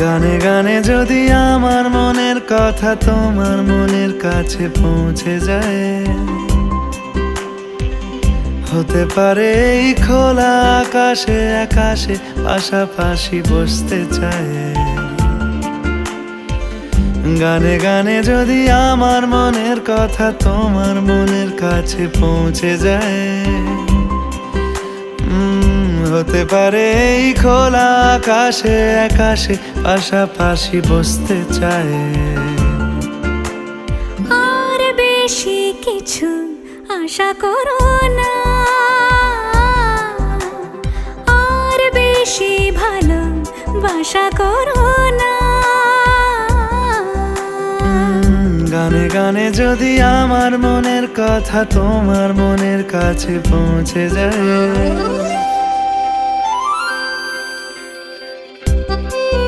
গানে গানে যদি আমার মনের কথা তোমার মনের কাছে পৌঁছে যায়, হতে পারে এই খোলা আকাশে আকাশে পাশাপাশি বসতে চায়। গানে গানে যদি আমার মনের কথা তোমার মনের কাছে পৌঁছে যায়, হতে পারে এই খোলা আকাশে আকাশে পাশাপাশি বসতে চায়। আর বেশি কিছু আশা করো না, আর বেশি ভালোবাসা করো না। গানে গানে যদি আমার মনের কথা তোমার মনের কাছে পৌঁছে যায়,